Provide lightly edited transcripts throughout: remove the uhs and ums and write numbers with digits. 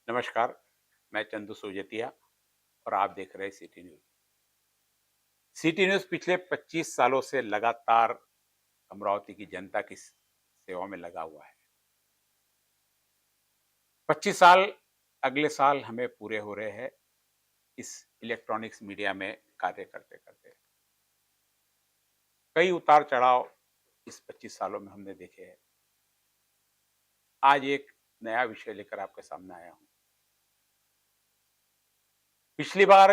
नमस्कार, मैं चंदू सोजतिया और आप देख रहे हैं सिटी न्यूज़। सिटी न्यूज़ पिछले 25 सालों से लगातार अमरावती की जनता की सेवा में लगा हुआ है। 25 साल अगले साल हमें पूरे हो रहे हैं इस इलेक्ट्रॉनिक्स मीडिया में कार्य करते-करते। कई उतार-चढ़ाव इस 25 सालों में हमने देखे हैं। आज एक नया विषय लेकर आपके सामने आया हूँ। पिछली बार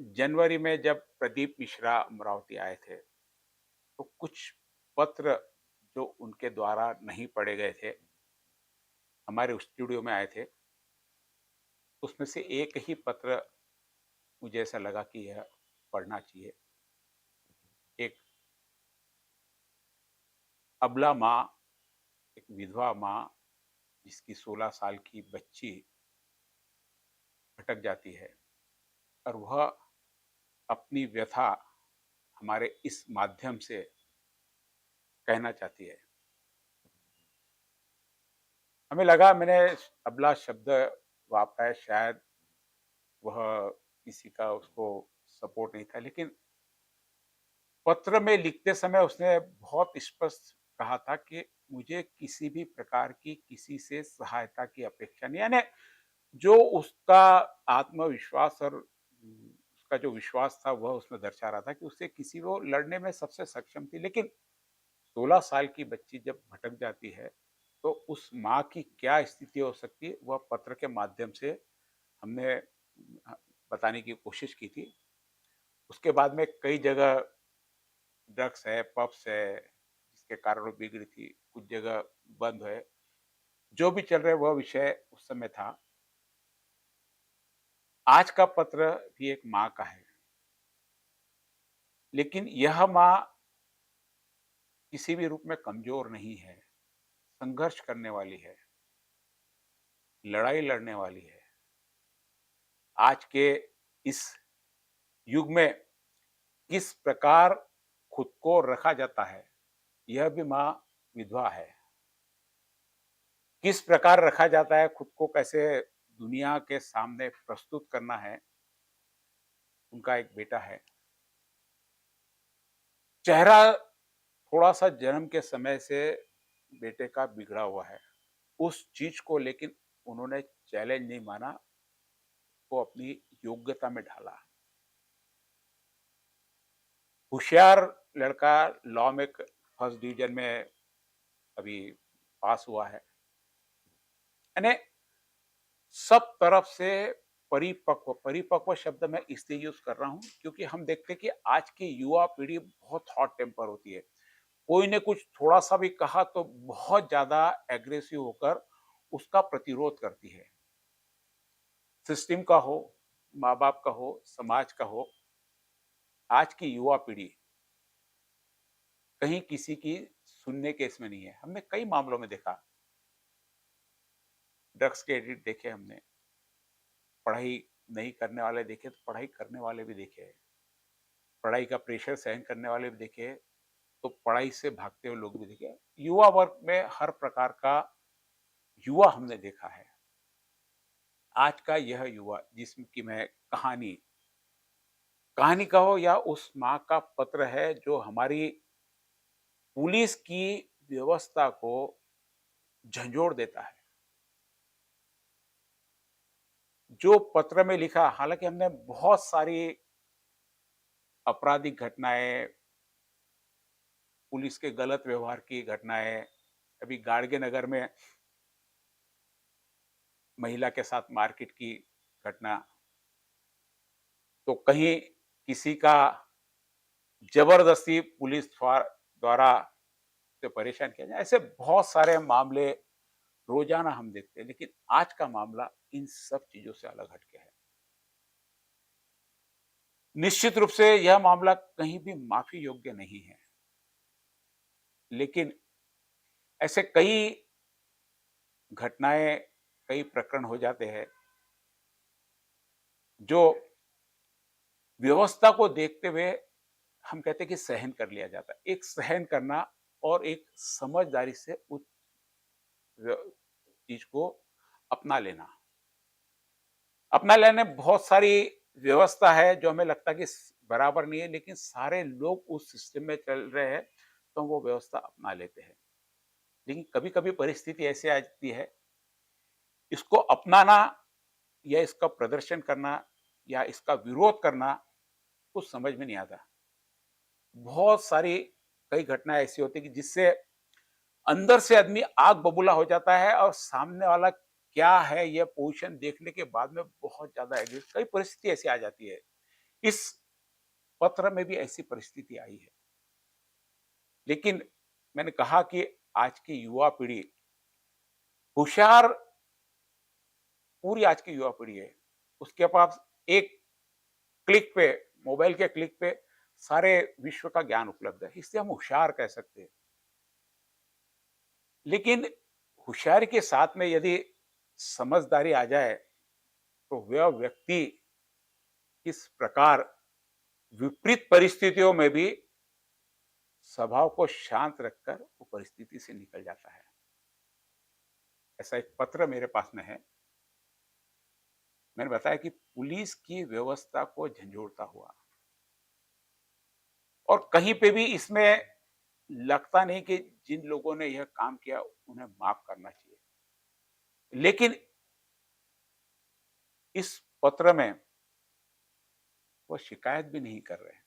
जनवरी में जब प्रदीप मिश्रा अमरावती आए थे, तो कुछ पत्र जो उनके द्वारा नहीं पढ़े गए थे, हमारे स्टूडियो में आए थे, उसमें से एक ही पत्र मुझे ऐसा लगा कि यह पढ़ना चाहिए। एक अबला माँ, एक विधवा माँ जिसकी 16 साल की बच्ची भटक जाती है और वह अपनी व्यथा हमारे इस माध्यम से कहना चाहती है। हमें लगा मैंने अबला शब्द वापरा है, शायद वह किसी का उसको सपोर्ट नहीं था, लेकिन पत्र में लिखते समय उसने बहुत स्पष्ट कहा था कि मुझे किसी भी प्रकार की किसी से सहायता की अपेक्षा नहीं, यानी जो उसका आत्मविश्वास और उसका जो विश्वास था वह उसमें दर्शा रहा था कि उससे किसी वो लड़ने में सबसे सक्षम थी, लेकिन 16 साल की बच्ची जब भटक जाती है तो उस माँ की क्या स्थिति हो सकती है, वह पत्र के माध्यम से हमने बताने की कोशिश की थी। उसके बाद में कई जगह ड्रग्स है, पब्स है, जिसके कारण वो बिगड़ी थी, कुछ जगह बंद है। जो भी चल रहा है वह विषय उस समय था। आज का पत्र भी एक माँ का है, लेकिन यह माँ किसी भी रूप में कमज़ोर नहीं है, संघर्ष करने वाली है, लड़ाई लड़ने वाली है। आज के इस युग में किस प्रकार खुद को रखा जाता है, यह भी माँ विधवा है। किस प्रकार रखा जाता है, खुद को कैसे दुनिया के सामने प्रस्तुत करना है, उनका एक बेटा है। चेहरा थोड़ा-सा जन्म के समय से बेटे का बिगड़ा हुआ है। उस चीज़ को लेकिन उन्होंने चैलेंज नहीं माना, वो अपनी योग्यता में ढाला। होशियार लड़का, लॉ में फर्स्ट डिवीज़न में अभी पास हुआ है। यानी सब तरफ से परिपक्व, परिपक्व शब्द मैं इसलिए यूज़ कर रहा हूँ क्योंकि हम देखते हैं कि आज की युवा पीढ़ी बहुत हॉट टेम्पर होती है। कोई ने कुछ थोड़ा-सा भी कहा तो बहुत ज़्यादा एग्रेसिव होकर उसका प्रतिरोध करती है। सिस्टम का हो, माँ-बाप का हो, समाज का हो, आज की युवा पीढ़ी कहीं किसी की सुनने के इसमें नहीं है। हमने कई मामलों में देखा, ड्रग्स के एडिक्ट देखे हमने, पढ़ाई नहीं करने वाले देखे तो पढ़ाई करने वाले भी देखे हैं, पढ़ाई का प्रेशर सहन करने वाले भी देखे हैं, तो पढ़ाई से भागते हुए लोग भी देखे हैं। युवा वर्ग में हर प्रकार का युवा हमने देखा है। आज का यह युवा जिसकी मैं कहानी कहानी कहो या उस माँ का पत्र है जो हमारी पुलिस की व्यवस्था को झंझोड़ देता है। जो पत्र में लिखा, हालाँकि हमने बहुत सारी आपराधिक घटनाएँ, पुलिस के गलत व्यवहार की घटनाएँ, अभी गाड़गे नगर में महिला के साथ मारपीट की घटना, तो कहीं किसी का जबरदस्ती पुलिस द्वारा से परेशान किया जाए, ऐसे बहुत सारे मामले रोजाना हम देखते हैं, लेकिन आज का मामला इन सब चीजों से अलग हटके है। निश्चित रूप से यह मामला कहीं भी माफी योग्य नहीं है, लेकिन ऐसे कई घटनाएं, कई प्रकरण हो जाते हैं जो व्यवस्था को देखते हुए हम कहते हैं कि सहन कर लिया जाता है। एक सहन करना और एक समझदारी से उस चीज को अपना लेना। अपना लेने बहुत सारी व्यवस्था है जो हमें लगता है कि बराबर नहीं है, लेकिन सारे लोग उस सिस्टम में चल रहे हैं, तो वो व्यवस्था अपना लेते हैं। लेकिन कभी-कभी परिस्थिति ऐसी आ जाती है, इसको अपनाना या इसका प्रदर्शन करना या इसका विरोध करना कुछ समझ में नहीं आता। बहुत सारी कई घटनाएँ ऐसी होती है कि जिससे अंदर से आदमी आग बबूला हो जाता है और सामने वाला क्या है ये पोज़ीशन देखने के बाद में बहुत ज़्यादा एग्री कई परिस्थिति ऐसी आ जाती है। इस पत्र में भी ऐसी परिस्थिति आई है। लेकिन मैंने कहा कि आज की युवा पीढ़ी होशियार पूरी आज की युवा पीढ़ी है। उसके पास एक क्लिक पे मोबाइल के क्लिक पे सारे विश्व का ज्ञान उपलब्ध है। इससे हम होशियार कह सकते हैं। लेकिन होशियारी के साथ में यदि समझदारी आ जाए, तो वह व्यक्ति किस प्रकार विपरीत परिस्थितियों में भी स्वभाव को शांत रखकर वो परिस्थिति से निकल जाता है। ऐसा एक पत्र मेरे पास में है। मैंने बताया कि पुलिस की व्यवस्था को झंझोड़ता हुआ और कहीं पे भी इसमें लगता नहीं कि जिन लोगों ने यह काम किया उन्हें माफ करना चाहिए। लेकिन इस पत्र में वो शिकायत भी नहीं कर रहे हैं,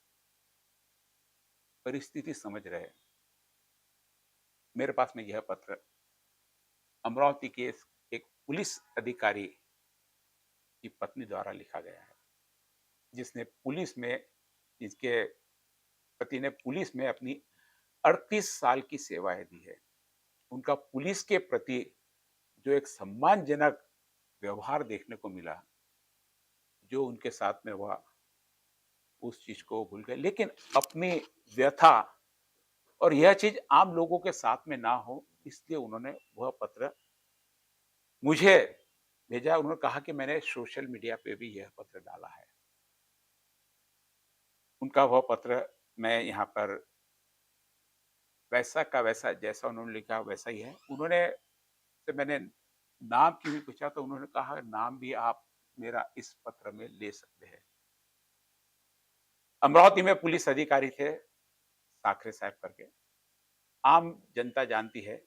परिस्थिति समझ रहे हैं। मेरे पास में यह पत्र अमरावती के एक पुलिस अधिकारी की पत्नी द्वारा लिखा गया है, जिसने पुलिस में जिसके पति ने पुलिस में अपनी 38 साल की सेवाएं दी है। उनका पुलिस के प्रति जो एक सम्मानजनक व्यवहार देखने को मिला, जो उनके साथ में हुआ, उस चीज को भूल गए। लेकिन अपनी व्यथा और यह चीज आम लोगों के साथ में ना हो, इसलिए उन्होंने वह पत्र मुझे भेजा। उन्होंने कहा कि मैंने सोशल मीडिया पे भी यह पत्र डाला है। उनका वह पत्र मैं यहाँ पर वैसा का वैसा जैसा उन्होंने लिखा वैसा ही है। उन्होंने से मैंने नाम की भी पूछा, तो उन्होंने कहा नाम भी आप मेरा इस पत्र में ले सकते हैं। अमरावती में पुलिस अधिकारी थे, साखरे साहब करके। आम जनता जानती है,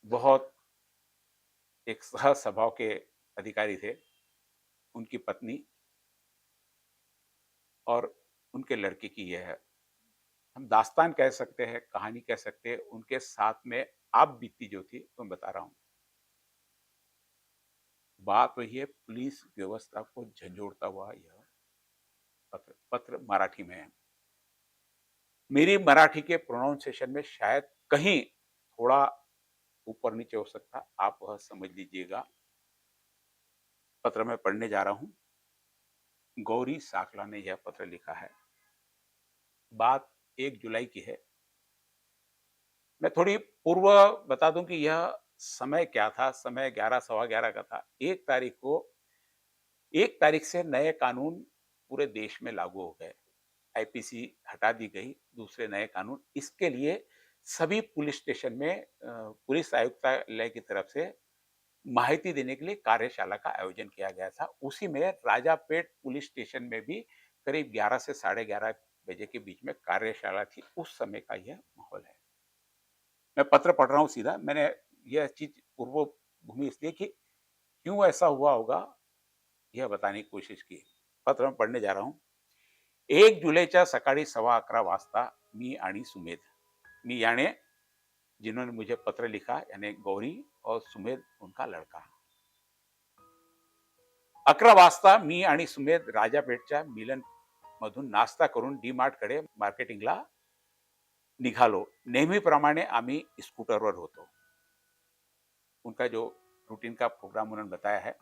बहुत एक सहज स्वभाव के अधिकारी थे। उनकी पत्नी और उनके लड़के की यह है, हम दास्तान कह सकते हैं, कहानी कह सकते हैं, उनके साथ में आप बीती जो थी, तो मैं बता रहा हूँ। बात वही है, पुलिस व्यवस्था को झंझोड़ता हुआ यह पत्र पत्र मराठी में है। मेरी मराठी के प्रोनाउंसिएशन में शायद कहीं थोड़ा ऊपर नीचे हो सकता, आप वह समझ लीजिएगा। पत्र मैं पढ़ने जा रहा हूँ। गौरी साकला ने यह पत्र लिखा है। बात 1 जुलाई की है। मैं थोड़ी पूर्व बता दूं कि यह समय क्या था। समय 11 सवा 11 का था। 1 तारीख से नए कानून पूरे देश में लागू हो गए। आईपीसी हटा दी गई, दूसरे नए कानून। इसके लिए सभी पुलिस स्टेशन में पुलिस आयुक्तालय की तरफ से माहिती देने के लिए कार्यशाला का आयोजन किया गया था। उसी में राजापेट पुलिस स्टेशन में भी करीब 11 से साढ़े 11 बजे के बीच में कार्यशाला थी। उस समय का यह माहौल है। मैं पत्र पढ़ रहा हूँ सीधा। मैंने यह चीज पूर्व भूमि इसलिए कि क्यों ऐसा हुआ होगा यह बताने की कोशिश की। पत्र मैं पढ़ने जा रहा हूँ। 1 जुलैच्या सकाळी 11:15 वाजता मी आणि सुमेध, मी याने जिन्होंने मुझे पत्र लिखा यानी गौरी और सुमेध उनका लड़का, 11 वाजता मी आणि सुमेध राजापेठच्या मिलन मधून नाश्ता करून डी मार्ट कडे मार्केटिंगला निघालो. नेहमीप्रमाणे आम्ही स्कूटरवर होतो. उनका जो रूटीन का प्रोग्राम उन्होंने बताया है.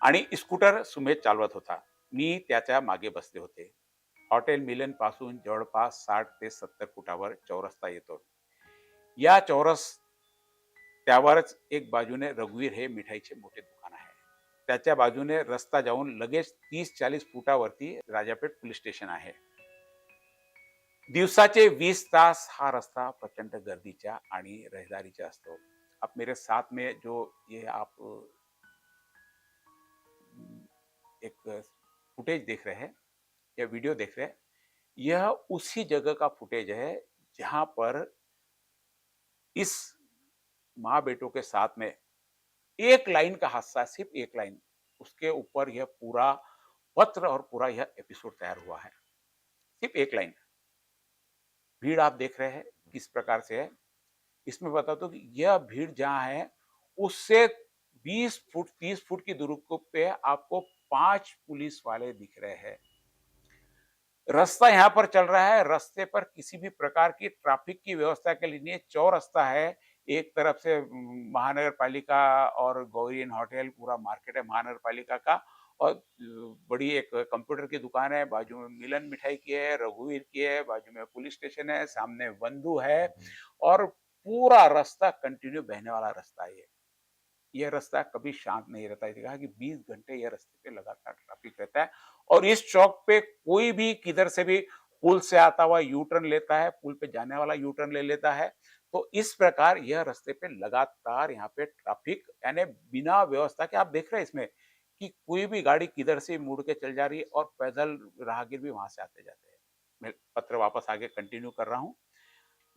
आणि स्कूटर सुमेध चालवत होता. मी त्याच्या मागे बसले होते. हॉटेल मिलन पासून जवळपास 60 ते 70 फुटावर चौरस्ता येतो. या त्यावरच एक बाजूने रघुवीर हे मिठाईचे मोठे दुकान आहे. त्याच्या बाजूने रस्ता जाऊन लगेच 30-40 फुटावरती राजापेठ पोलीस स्टेशन आहे. दिवसाचे 20 तास हा रस्ता प्रचंड गर्दीच्या आणि रहदारीचा असतो. आप मेरे साथ में जो ये आप एक फुटेज देख रहे हैं या वीडियो देख रहे हैं, यह उसी जगह का फुटेज है जहां पर इस माँ बेटों के साथ में एक लाइन का हादसा, सिर्फ एक लाइन, उसके ऊपर यह पूरा पत्र और पूरा यह एपिसोड तैयार हुआ है। सिर्फ एक लाइन। भीड़ आप देख रहे हैं किस प्रकार से है। इसमें बता दो कि यह भीड़ जहाँ है, उससे 20 फुट 30 फुट की दूरी पे आपको 5 पुलिस वाले दिख रहे हैं। रास्ता यहाँ पर चल रहा है, रास्ते पर किसी भी प्रकार की ट्रैफिक की व्यवस्था के लिए चौरास्ता है। एक तरफ से महानगर पालिका और गौरीन होटल पूरा मार्केट है महानगर पालिका का, और बड़ी एक कंप्यूटर की दुकान है, बाजू में मिलन मिठाई की है, रघुवीर की है, बाजू में पुलिस स्टेशन है, सामने बंधु है, और पूरा रास्ता कंटिन्यू बहने वाला रास्ता है ये। यह रास्ता कभी शांत नहीं रहता है। कहा कि 20 घंटे यह रास्ते पे लगातार ट्रैफिक रहता है, और इस चौक पे कोई भी किधर से भी पुल से आता हुआ यू टर्न लेता है, पुल पे जाने वाला यू टर्न ले लेता है। तो इस प्रकार यह रास्ते पे लगातार यहाँ पे ट्रैफिक, यानी बिना व्यवस्था के, आप देख रहे हैं इसमें कि कोई भी गाड़ी किधर से मुड़ के चल जा रही है, और पैदल राहगीर भी वहां से आते जाते हैं। मैं पत्र वापस आगे कंटिन्यू कर रहा हूँ।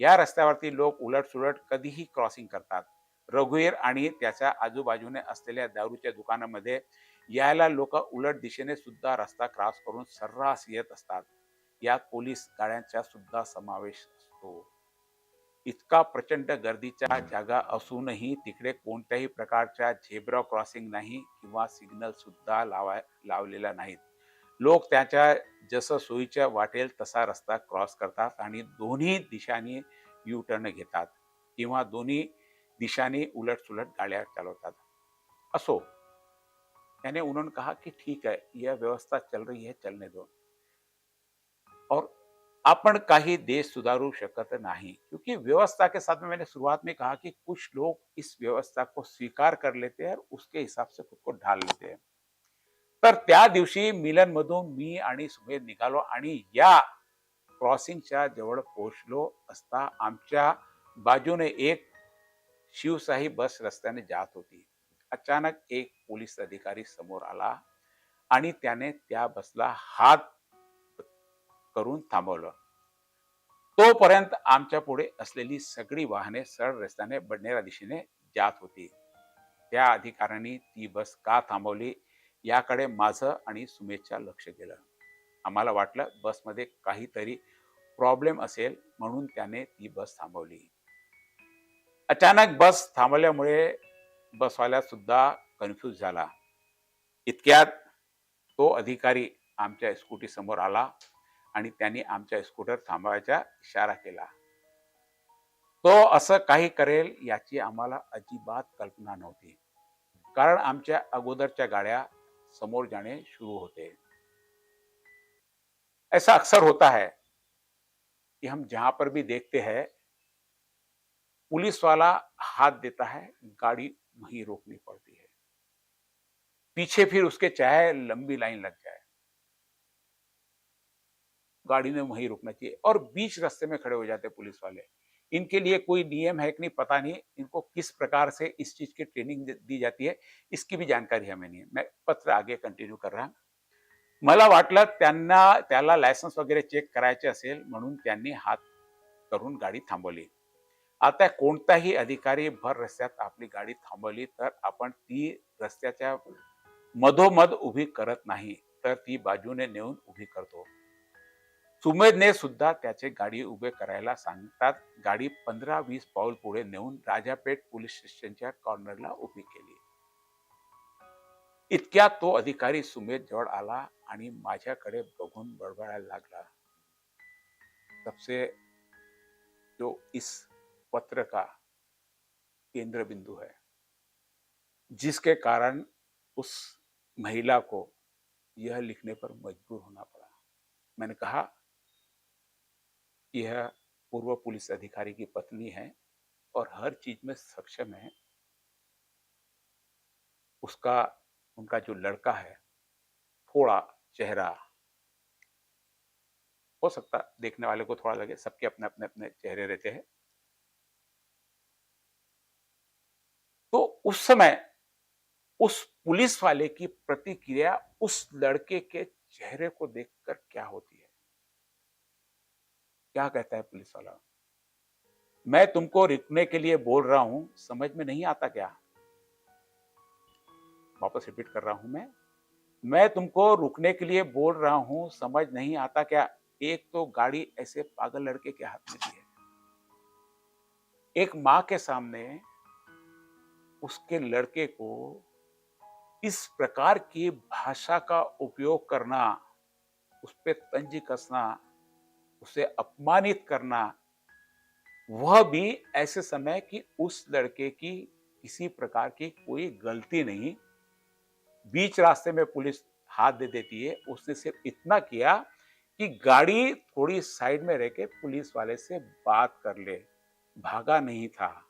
या रस्त्यावरती लोक उलट-सुलट कधीही क्रॉसिंग करतात. रघुवीर आणि त्याच्या आजूबाजूने असलेल्या दारूच्या दुकानामध्ये यायला लोक उलट दिशेने सुद्धा रस्ता क्रॉस करून सर्रास येत असतात. यात पोलीस गाड्यांचा सुद्धा समावेश असतो. इतका प्रचंड गर्दीच्या जागा असूनही तिकडे कोणत्याही प्रकारच्या झेब्रा क्रॉसिंग नाही किंवा सिग्नल सुद्धा लावलेला नाहीत. लोक त्याच्या जसं सोयीच्या वाटेल तसा रस्ता क्रॉस करतात आणि दोन्ही दिशांनी यू टर्न घेतात किंवा दोन्ही दिशांनी उलट-सुलट गाड्या चालवतात. असो, यानी उन्होंने कहा कि ठीक है, यह व्यवस्था चल रही है, चलने दो. और आपण काही देश सुधारू शकत नहीं, क्योंकि व्यवस्था के साथ में मैंने शुरुआत में कहा कि कुछ लोग इस व्यवस्था को स्वीकार कर लेते हैं और उसके हिसाब से खुद को ढाल लेते हैं. तर त्या दिवशी मिलन मधून मी आणि सुमेध निघालो आणि या क्रॉसिंगच्या जवळ पोहोचलो असता आमच्या बाजूने एक शिवशाही बस रस्त्याने जात होती. अचानक एक पोलीस अधिकारी समोर आला आणि त्याने त्या बसला हात करून थांबवलं. तोपर्यंत आमच्या पुढे असलेली सगळी वाहने सरळ रस्त्याने बडनेरा दिशेने जात होती. त्या अधिकाऱ्यांनी ती बस का थांबवली याकडे माझं आणि सुमेधचं लक्ष गेलं. आम्हाला वाटलं बसमध्ये काहीतरी प्रॉब्लेम असेल, म्हणून त्याने ती बस थांबवली. अचानक बस थांबल्यामुळे बसवाला सुद्धा कन्फ्यूज झाला. इतक्यात तो अधिकारी आमच्या स्कूटी समोर आला आणि त्यांनी आमच्या स्कूटर थांबवायचा इशारा केला. तो असं काही करेल याची आम्हाला अजिबात कल्पना नव्हती, कारण आमच्या अगोदरच्या गाड्या समोर जाने शुरू होते. ऐसा अक्सर होता है कि हम जहां पर भी देखते हैं, पुलिस वाला हाथ देता है, गाड़ी वहीं रोकनी पड़ती है. पीछे फिर उसके चाहे लंबी लाइन लग जाए, गाड़ी ने वहीं रुकना चाहिए, और बीच रास्ते में खड़े हो जाते पुलिस वाले. इनके लिए कोई नियम है कि नहीं पता नहीं, इनको किस प्रकार से इस चीज की ट्रेनिंग दी जाती है, इसकी भी जानकारी हमें नहीं है. मैं पत्र आगे कंटिन्यू कर रहा. मला वाटलं त्यांना त्याला लायसन्स वगैरे चेक करायचे असेल, म्हणून त्यांनी हात करून गाडी थांबवली. आता कोणताही अधिकारी भर रस्त्यात आपली गाडी थांबवली तर आपण ती रस्त्याच्या मधोमध उभी करत नाही, तर ती बाजूने नेऊन उभी करतो. सुमेधने सुद्धा त्याचे गाडी उभे करायला सांगतात गाडी 15-20 पाऊल पुढे नेऊन राजापेठ पोलीस स्टेशनच्या कॉर्नरला उभी केली. इतक्यात तो अधिकारी सुमेध जवळ आला आणि माझ्याकडे बघून बडबडायला लागला. सबसे जो इस पत्र का केंद्र बिंदु है, जिसके कारण उस महिला को यह लिखने पर मजबूर होना पड़ा. मैंने कहा कि यह पूर्व पुलिस अधिकारी की पत्नी है और हर चीज में सक्षम है. उसका उनका जो लड़का है, थोड़ा चेहरा, हो सकता देखने वाले को थोड़ा लगे, सबके अपने अपने अपने चेहरे रहते हैं. तो उस समय उस पुलिस वाले की प्रतिक्रिया उस लड़के के चेहरे को देखकर क्या होती है? क्या कहता है पुलिस वाला? मैं तुमको रुकने के लिए बोल रहा हूं, समझ में नहीं आता क्या? वापस रिपीट कर रहा हूं मैं तुमको रुकने के लिए बोल रहा हूं, समझ नहीं आता क्या? एक तो गाड़ी ऐसे पागल लड़के के हाथ में दी है। एक माँ के सामने उसके लड़के को इस प्रकार की भाषा का उपयोग करना, उस पे तंज कसना, उसे अपमानित करना, वह भी ऐसे समय कि उस लड़के की किसी प्रकार की कोई गलती नहीं। बीच रास्ते में पुलिस हाथ दे देती है। उसने सिर्फ इतना किया कि गाड़ी थोड़ी साइड में रह के पुलिस वाले से बात कर ले, भागा नहीं था।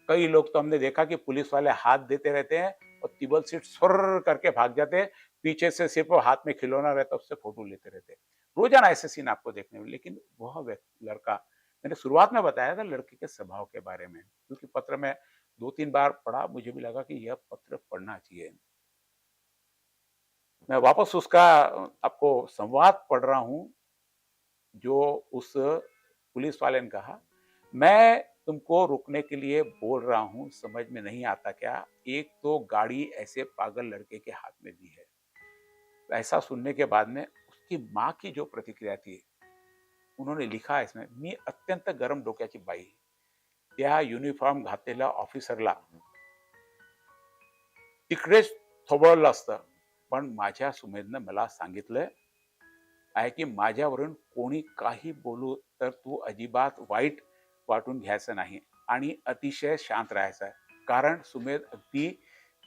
कई लोग तो हमने देखा कि पुलिस वाले हाथ देते रहते हैं और टेबल सीट सुर्र करके भाग जाते हैं। पीछे से सिर्फ वो हाथ में खिलौना रहता है, उससे फोटो लेते रहते हैं। रोजाना ऐसे सीन आपको देखने में, लेकिन वह लड़का, मैंने शुरुआत में बताया था लड़के के स्वभाव के बारे में, क्योंकि पत्र में 2-3 बार पढ़ा, मुझे भी लगा कि यह पत्र पढ़ना चाहिए। मैं वापस उसका आपको संवाद पढ़ रहा हूँ, जो उस पुलिस वाले ने कहा, मैं तुमको रुकने के लिए बोल रहा हूँ, समझ में नहीं आता क्या? एक तो गाड़ी ऐसे पागल लड़के के हाथ में दी है। ऐसा सुनने के बाद में उसकी माँ की जो प्रतिक्रिया थी, उन्होंने लिखा है इसमें, मी अत्यंत गरम डोक्याची बाई, त्या युनिफॉर्म घातलेल्या ऑफिसरला तिकडेच थोबळलं असतं. पण माझ्या सुमेधनं मला सांगितलं आहे की माझ्यावरून कोणी काही बोलू तर तू अजिबात वाईट वाटून घ्यायचं नाही आणि अतिशय शांत राहायचं आहे. कारण सुमेध अगदी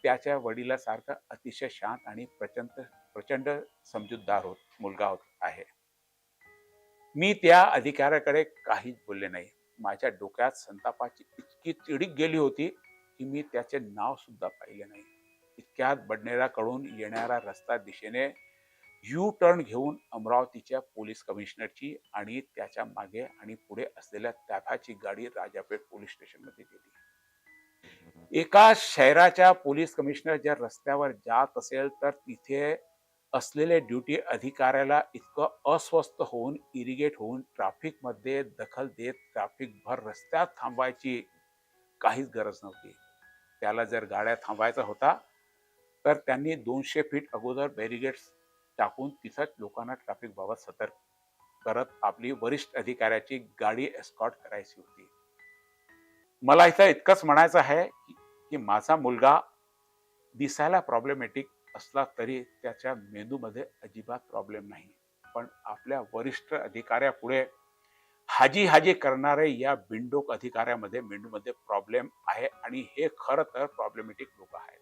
त्याच्या वडिलासारखा अतिशय शांत आणि प्रचंड प्रचंड समजूतदार मुलगा आहे. मी त्या अधिकाऱ्याकडे काहीच बोलले नाही. माझ्या डोक्यात संतापाची इतकी तिडीक गेली होती की मी त्याचे नाव सुद्धा पाहिले नाही. इतक्यात बडनेराकडून येणारा रस्ता दिशेने यू टर्न घेऊन अमरावतीच्या पोलीस कमिशनरची आणि त्याच्या मागे आणि पुढे असलेल्या ताफ्याची गाडी राजापेठ पोलीस स्टेशनमध्ये गेली. एका शहराच्या पोलीस कमिशनर जर रस्त्यावर जात असेल तर तिथे असलेले ड्युटी अधिकाऱ्याला इतकं अस्वस्थ होऊन, इरिगेट होऊन ट्रॅफिकमध्ये दखल देत ट्रॅफिक भर रस्त्यात थांबवायची काहीच गरज नव्हती. त्याला जर गाड्या थांबवायचा होता तर त्यांनी 200 फीट अगोदर बॅरिगेड्स टाकून तिथंच लोकांना ट्रॅफिक बाबत सतर्क करत आपली वरिष्ठ अधिकाऱ्याची गाडी एस्कॉर्ट करायची होती. मला इथं इतकंच म्हणायचं आहे की माझा मुलगा दिसायला प्रॉब्लेमॅटिक असला तरी त्याच्या मेंदूमध्ये अजिबात प्रॉब्लेम नाही. पण आपल्या वरिष्ठ अधिकाऱ्यापुढे हाजी हाजी करणारे या बिनडोक अधिकाऱ्यामध्ये मेंदूमध्ये प्रॉब्लेम आहे आणि हे खरं तर प्रॉब्लेमॅटिक लोक आहेत.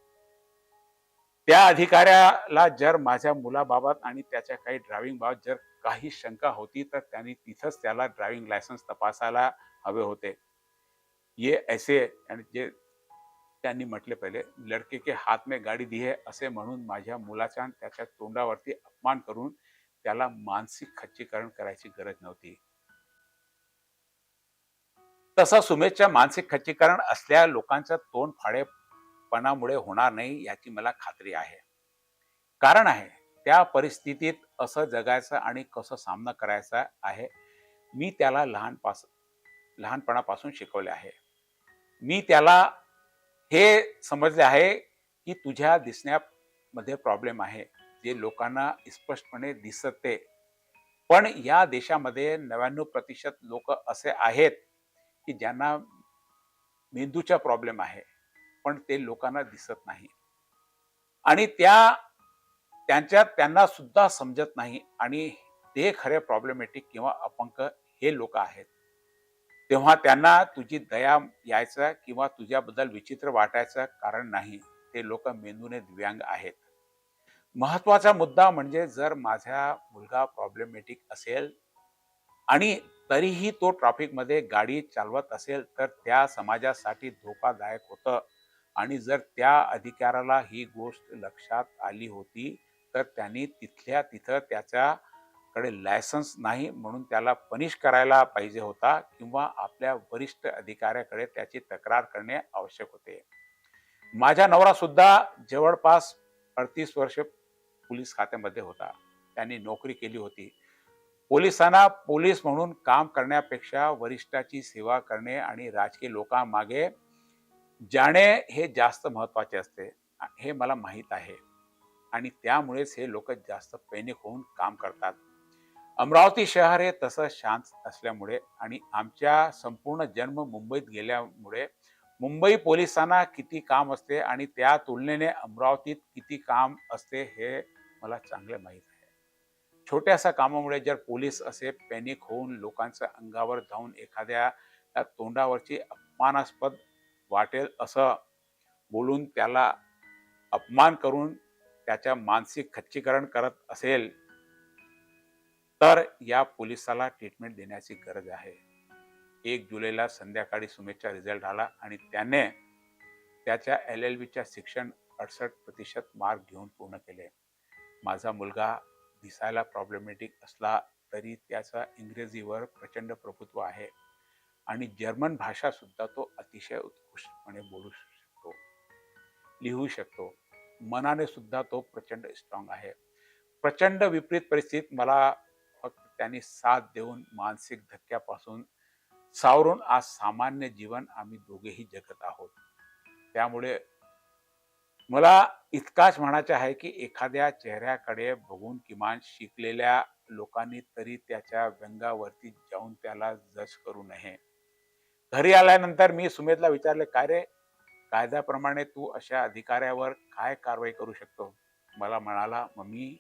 त्या अधिकाऱ्याला जर माझ्या मुलाबाबत आणि त्याच्या काही ड्रायव्हिंग बाबत जर काही शंका होती तर त्यांनी तिथंच त्याला ड्रायव्हिंग लायसन्स तपासायला हवे होते. ये ऐसे आणि जे त्यांनी म्हटले पहिले, लड़के के हात में गाडी दी है असे म्हणून माझ्या मुलाच्या आणि त्याच्या तोंडावरती अपमान करून त्याला मानसिक खच्चीकरण करायची गरज नव्हती. तसं सुमेधच्या मानसिक खच्चीकरण असल्या लोकांचं तोंड फाडेपणामुळे होणार नाही याची मला खात्री आहे. कारण आहे, त्या परिस्थितीत असं जगायचं आणि कसं सामना करायचा आहे, मी त्याला लहानपणापासून शिकवले आहे. मी त्याला हे समजले आहे की तुझ्या दिसण्यामध्ये प्रॉब्लेम आहे, जे लोकांना स्पष्टपणे दिसते. पण या देशामध्ये 99% लोक असे आहेत की ज्यांना मेंदूचा प्रॉब्लेम आहे, पण ते लोकांना दिसत नाही आणि त्यांना सुद्धा समजत नाही आणि ते खरे प्रॉब्लेमॅटिक किंवा अपंग हे लोक आहेत. तेव्हा त्यांना तुझी दया यायचं किंवा तुझ्याबद्दल विचित्र वाटायचं कारण नाही. ते लोक मेंदूने दिव्यांग आहेत. महत्वाचा मुद्दा म्हणजे जर माझा मुलगा प्रॉब्लेमॅटिक असेल आणि तरीही तो ट्रॅफिकमध्ये गाडी चालवत असेल तर त्या समाजासाठी धोकादायक होतं आणि जर त्या अधिकाऱ्याला ही गोष्ट लक्षात आली होती तर त्यांनी तिथल्या तिथं त्याच्याकडे लायसन्स नाही म्हणून त्याला पनिश करायला पाहिजे होता किंवा आपल्या वरिष्ठ अधिकाऱ्याकडे त्याची तक्रार करणे आवश्यक होते. माझा नवरा सुद्धा जवळपास 38 वर्ष पोलीस खात्यामध्ये होता. त्यांनी नोकरी केली होती. पोलिसांना पोलीस म्हणून काम करण्यापेक्षा वरिष्ठाची सेवा करणे आणि राजकीय लोकांमागे जाणे हे जास्त महत्त्वाचे असते. हे मला माहीत आहे आणि त्यामुळेच हे लोकं जास्त पैनिक होऊन काम करतात. अमरावती शहर हे तसं शांत असल्यामुळे आणि आमच्या संपूर्ण जन्म मुंबईत गेल्यामुळे मुंबई पोलिसांना किती काम असते आणि त्या तुलनेने अमरावतीत किती काम असते हे मला चांगले माहीत आहे. छोट्याशा कामामुळे जर पोलीस असे पॅनिक होऊन लोकांच्या अंगावर जाऊन एखाद्या तोंडावरची अपमानास्पद वाटेल असं बोलून त्याला अपमान करून त्याच्या मानसिक खच्चीकरण करत असेल, तर या पोलिसाला ट्रीटमेंट देण्याची गरज आहे. 1 जुलैला संध्याकाळी सुमेधचा रिझल्ट आला आणि त्याने त्याच्या LLBच्या शिक्षण 68% मार्क घेऊन पूर्ण केले. माझा मुलगा दिसायला प्रॉब्लेमॅटिक असला तरी त्याचा इंग्रजीवर प्रचंड प्रभुत्व आहे आणि जर्मन भाषा सुद्धा तो अतिशय उत्कृष्टपणे बोलू शकतो, लिहू शकतो. मनाने सुद्धा तो प्रचंड स्ट्रॉंग आहे. प्रचंड विपरीत परिस्थितीत मला फक्त त्यांनी साथ देऊन मानसिक धक्क्यापासून सावरून आज सामान्य जीवन आम्ही दोघेही जगत आहोत. त्यामुळे मला इतकाच म्हणायचे आहे, की एखाद्या चेहऱ्याकडे बघून किमान शिकलेल्या लोकांनी तरी त्याच्या व्यंगावरती जाऊन त्याला जज करू नये. घरी आल्यानंतर मी सुमेधला विचारले, "काय रे, कायद्याप्रमाणे तू अशा अधिकाऱ्यावर काय कारवाई करू शकतो?" मला म्हणाला, "मम्मी,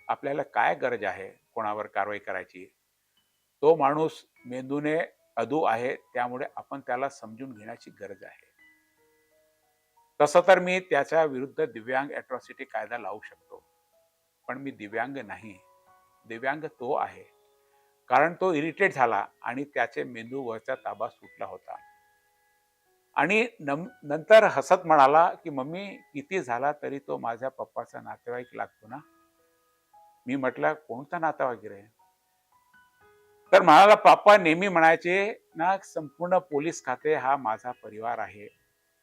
आपल्याला काय गरज आहे कोणावर कारवाई करायची? तो माणूस मेंदूने अधू आहे, त्यामुळे आपण त्याला समजून घेण्याची गरज आहे." तसं तर मी त्याच्या विरुद्ध दिव्यांग अॅट्रॉसिटी कायदा लावू शकतो. पण मी दिव्यांग नाही. दिव्यांग तो आहे. कारण तो इरिटेट झाला आणि त्याचे मेंदूवरचा ताबा सुटला होता. आणि नंतर हसत म्हणाला, की "मम्मी, किती झाला तरी तो माझ्या पप्पाचा नातेवाईक लागतो ना?" मी म्हटलं, "कोणता नातेवाईक रे?" तर म्हणाला, "पप्पा नेहमी म्हणायचे ना, संपूर्ण पोलीस खाते हा माझा परिवार आहे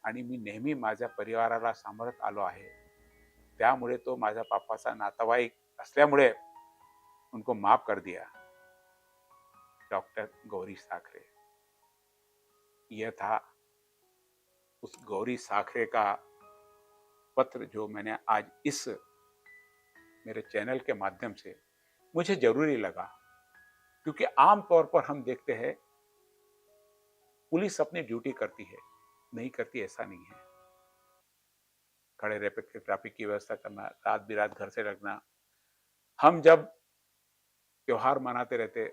आणि मी नेहमी माझ्या परिवाराला सांभाळत आलो आहे. त्यामुळे तो माझ्या पापाचा नातेवाईक असल्यामुळे उनको माफ कर दिया." डॉक्टर गौरी साखरे, यह था उस गौरी साखरे का पत्र जो मैंने आज इस मेरे चैनल के माध्यम से मुझे जरूरी लगा, क्योंकि आम तौर पर हम देखते हैं पुलिस अपनी ड्यूटी करती है, नहीं करती ऐसा नहीं है। खड़े रह के ट्रैफिक की व्यवस्था करना, रात बिरात घर से लगना, हम जब त्योहार मनाते रहते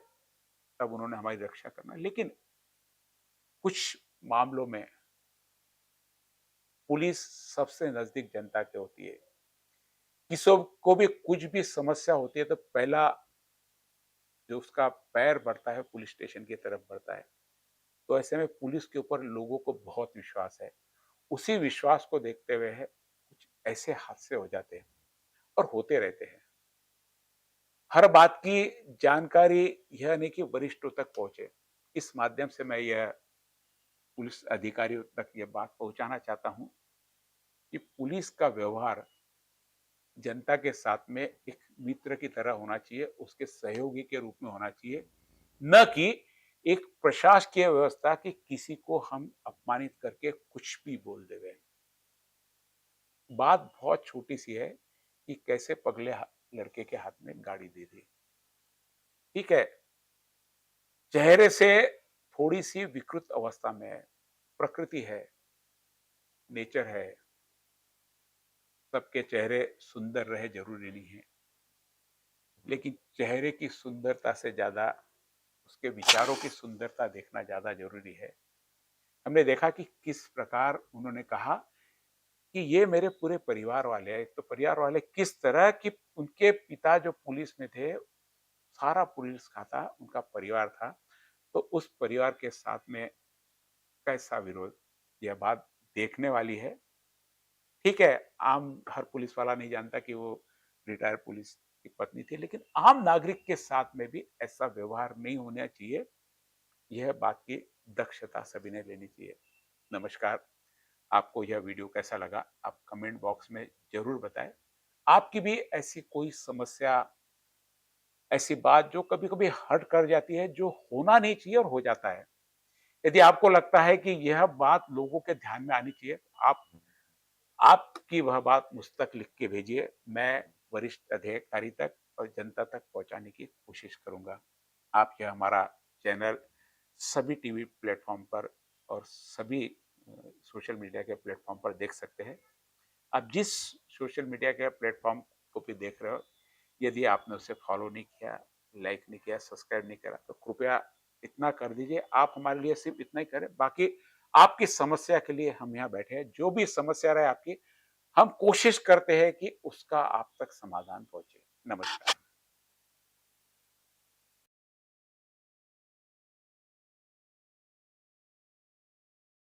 तब उन्होंने हमारी रक्षा करना। लेकिन कुछ मामलों में पुलिस सबसे नजदीक जनता के होती है। किसी को भी कुछ भी समस्या होती है तो पहला जो उसका पैर बढ़ता है पुलिस स्टेशन की तरफ बढ़ता है। तो ऐसे में पुलिस के ऊपर लोगों को बहुत विश्वास है। उसी विश्वास को देखते हुए है कुछ ऐसे हादसे हो जाते हैं और होते रहते हैं। हर बात की जानकारी यह नहीं कि वरिष्ठों तक पहुंचे। इस माध्यम से मैं यह पुलिस अधिकारियों तक यह बात पहुंचाना चाहता हूं कि पुलिस का व्यवहार जनता के साथ में एक मित्र की तरह होना चाहिए, उसके सहयोगी के रूप में होना चाहिए, न कि एक प्रशासकीय व्यवस्था कि किसी को हम अपमानित करके कुछ भी बोल देवे। बात बहुत छोटी सी है कि कैसे पगले लड़के के हाथ में गाड़ी दे दी। ठीक है, चेहरे से थोड़ी सी विकृत अवस्था में है, प्रकृति है, नेचर है, सबके चेहरे सुंदर रहे जरूरी नहीं है, लेकिन चेहरे की सुंदरता से ज्यादा उसके विचारों की सुंदरता देखना ज्यादा जरूरी है। हमने देखा कि किस प्रकार उन्होंने कहा कि ये मेरे पूरे परिवार वाले हैं। तो परिवार वाले किस तरह कि उनके पिता जो पुलिस में थे, सारा पुलिस का था, उनका परिवार था। तो उस परिवार के साथ में कैसा विरोध, यह बात देखने वाली है। ठीक है, आम हर पुलिस वाला नहीं जानता कि वो रिटायर्ड पुलिस की पत्नी थी, लेकिन आम नागरिक के साथ में भी ऐसा व्यवहार नहीं होना चाहिए। यह बात की दक्षता सभी ने लेनी चाहिए। नमस्कार। आपको यह वीडियो कैसा लगा? आप कमेंट बॉक्स में ज़रूर बताएँ। आपकी भी ऐसी कोई समस्या, ऐसी बात जो कभी-कभी हर्ट कर जाती है, जो होना नहीं चाहिए और हो जाता है। यदि आपको लगता है कि यह बात लोगों के ध्यान में आनी चाहिए, आपकी वह बात मुझ तक लिख के भेजिए। मैं वरिष्ठ अधिकारी तक और जनता तक पहुँचाने की कोशिश करूँगा। आप यह हमारा चैनल सभी टीवी प्लेटफ़ॉर्म पर और सभी सोशल मीडिया के प्लेटफ़ॉर्म पर देख सकते हैं। आप जिस सोशल मीडिया के प्लेटफ़ॉर्म को भी देख रहे हो, यदि आपने उसे फ़ॉलो नहीं किया, लाइक नहीं किया, सब्सक्राइब नहीं करा, तो कृपया इतना कर दीजिए। आप हमारे लिए सिर्फ़ इतना ही करें, बाकी आपकी समस्या के लिए हम यहाँ बैठे हैं। जो भी समस्या रहे आपकी, हम कोशिश करते हैं कि उसका आप तक समाधान पहुँचे। नमस्कार।